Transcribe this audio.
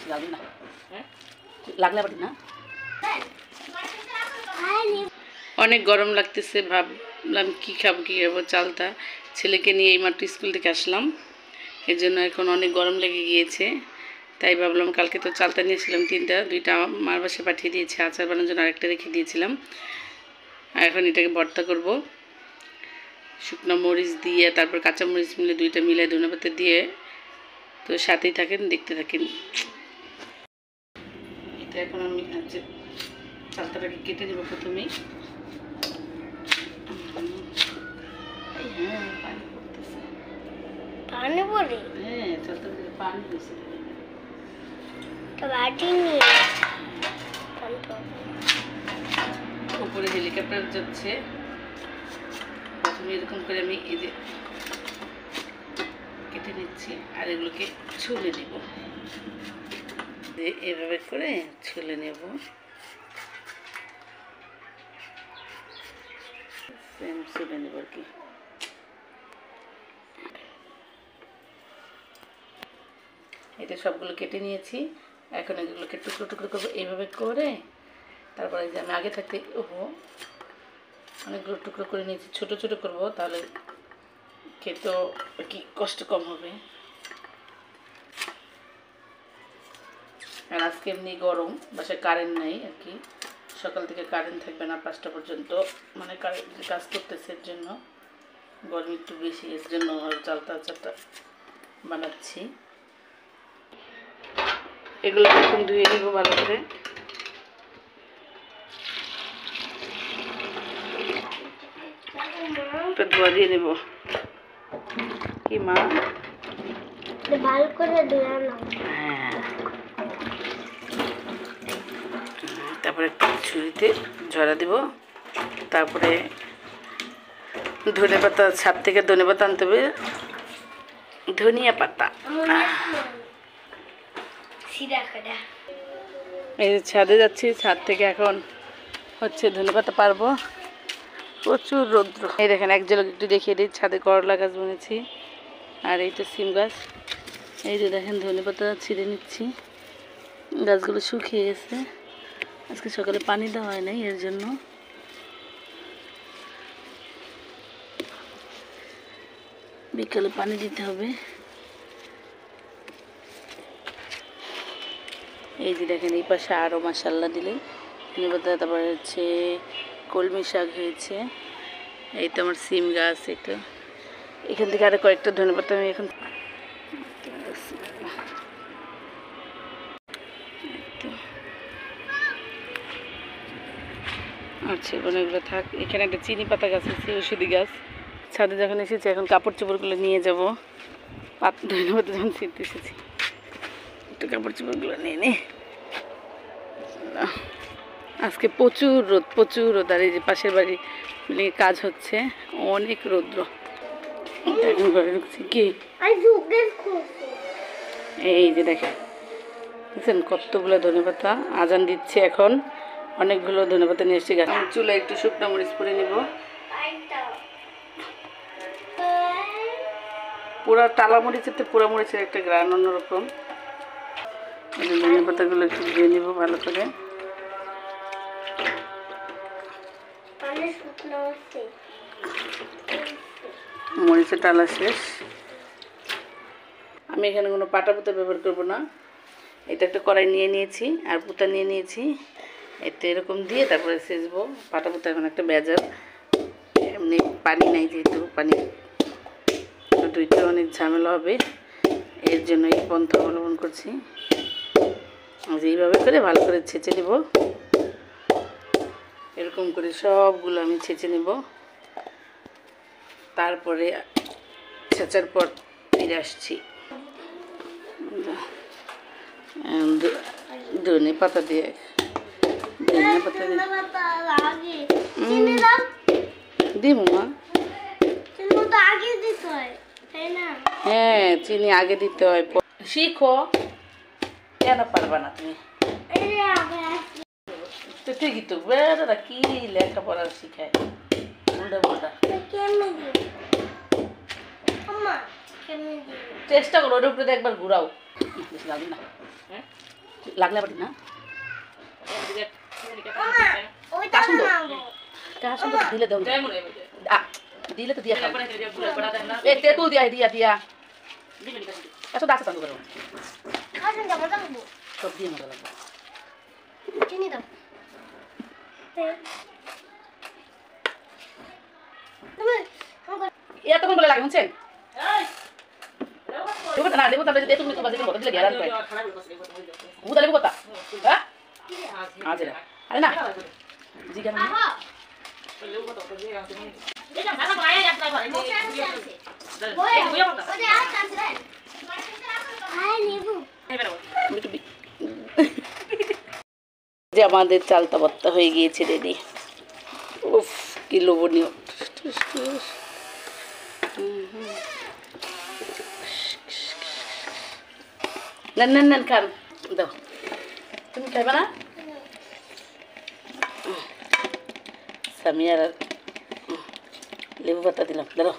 বেশি লাগবে না, হ্যাঁ লাগলে আবার না। অনেক গরম লাগতেছে, ভাবলাম কী খাবো চালটা। ছেলেকে নিয়ে এইমাত্র স্কুল থেকে আসলাম, এর জন্য এখন অনেক গরম লেগে গিয়েছে। তাই ভাবলাম কালকে তো চালটা নিয়েছিলাম 2টা মার বাসায় পাঠিয়ে দিয়েছি, আচার বানানোর জন্য আরেকটা রেখে দিয়েছিলাম। আর এখন এটাকে ভর্তা করব শুকনো মরিচ দিয়ে, তারপর কাঁচা মরিচ মিলে 2টা মিলে ধনেপাতা দিয়ে। তো সাথেই থাকেন, দেখতে থাকেন। এটা এখন আমি চালটাকে কেটে নেব প্রথমেই। হ্যাঁ পানি পড়তেছে, পানি পড়ে, হ্যাঁ চালটা পানি বেশি উপরে হেলিকপ্টার যাচ্ছে। প্রথমে এরকম করে আমি এই যে কেটে নিচ্ছি, আর এগুলোকে ছুলে নেব, এভাবে করে ছুলে নেব। ছুলে নেব আর কি। এটা সবগুলো কেটে নিয়েছি, এখন এগুলোকে টুকরো টুকরো করবো এইভাবে করে। তারপরে যে আমি আগে থাকতে অনেকগুলো টুকরো করে নিয়েছি, ছোটো ছোটো করবো, তাহলে খেতেও আর কি কষ্ট কম হবে। আর আজকে এমনি গরম, বাসায় কারেন্ট নাই আর কি, সকাল থেকে কারেন্ট থাকবে না 5টা পর্যন্ত, মানে কারেন্ট কাজ করতেছে, এর জন্য গরম একটু বেশি, এর জন্য চালটা আচারটা বানাচ্ছি। এগুলো এখন ধুয়ে নেব ভালো করে। ধোয়া দিয়ে নেব কি মা, ভালো করে ধুয়ে নাও। হ্যাঁ, তারপরে একটু ছুরিতে ঝরা দেব। তারপরে ধনে পাতা, ছাদ থেকে ধনে পাতা আনতে হবে, ধনিয়া পাতা। এই যে ছাদে যাচ্ছি, ছাদ থেকে এখন হচ্ছে ধনে পাতা পারবো, প্রচুর রৌদ্র। এই দেখেন এক ঝলক একটু দেখিয়ে দিই, ছাদে করলা গাছ বুনেছি, আর এই তো সিম গাছ। এই যে দেখেন ধনে পাতা ছিঁড়ে নিচ্ছি, গাছগুলো শুকিয়ে গেছে, আজকে সকালে পানি দেওয়া হয় নাই, এর জন্য। বিকালে পানি দিতে হবে। এই যে দেখেন এই পাশে আরও মাশাল্লাহ দিলে ধনে পাতা। তারপরে হচ্ছে কলমি শাক হয়েছে, এই তো আমার সিম গাছ। এই তো এখান থেকে আরও কয়েকটা ধনে পাতা আমি এখন আচ্ছা অনেকগুলো থাক। এখানে একটা চিনি পাতা গাছ আছে, ওষুধি গাছ। ছাদে যখন এসেছি এখন কাপড় চোপড়গুলো নিয়ে যাব, ধনে পাতা যখন ছিঁড়তে এসেছি, একটু কাপড় চোপড়গুলো নিয়ে নিই। আজকে প্রচুর রোদ, প্রচুর রোদ। আর এই যে পাশের বাড়ি কাজ হচ্ছে, অনেক রৌদ্র। এখন ঘরে ঢুকছি কি, এই যে দেখেন বুঝছেন কতগুলো ধনে পাতা। আজান দিচ্ছে এখন, অনেকগুলো ধনে পাতা নিয়ে এসেছি গাছ। চুলে একটু শুকনো মরিচ পরে নিব। পুরা টালা মরিচের তো পুরা মরিচের একটা গ্রান অন্যরকম। ধনে পাতাগুলো একটু ধুয়ে নিব ভালো করে। মরিচের টালা শেষ। আমি এখানে কোনো পাটা পুতা ব্যবহার করব না, এটা একটা কড়াই নিয়ে নিয়েছি আর পুতা নিয়ে নিয়েছি, এতে এরকম দিয়ে তারপরে সেচবো। পাটা পুতা এখন একটা বেজার, এমনি পানি নাই যেহেতু, পানি ধুইতে অনেক ঝামেলা হবে, এর জন্য এই পন্থা অবলম্বন করছি। এইভাবে করে ভালো করে ছেঁচে নেব, এরকম করে সবগুলো আমি ছেঁচে নেব। তারপরে ছেঁচার পর ফিরে আসছি ধনে পাতা দিয়ে। ধনে পাতা দিব মা, হ্যাঁ চিনি আগে দিতে হয়। শিখো, কেন পারবা না তুমি? তো ঠিকই তো, বেড়া কি লেখাপড়া শিখায় উল্টা পুল্টা। চেষ্টা করো ওর উপরে একবার ঘুরাও, লাগবে না। হ্যাঁ লাগলে আবার না ওইটা নাও কার সঙ্গে দিলে দাও দিলে তো দিয়া খাও এ তেঁতুল দিয়া দিয়া দিয়া আচ্ছা দাঁড়া চালু করো খাসন দাও দাও সব দিয়ে মজা লাগবে চিনি দাও তুমি এতক্ষণ বলে লাগে শুনছেন না লেবু তাহলে তেঁতুল মিষ্টি বাজে দিলে গেলাম কয় বুদা লেবু কথা হ্যাঁ আচ্ছা আরে না জি কেন যে আমাদের চালতা ভর্তা হয়ে গিয়েছে রেডি উফ কি লোভনীয় নেন নেন নেন খান দাও তুমি খাইবে না সামিয়ার লেবু পাতা দিলাম ধরো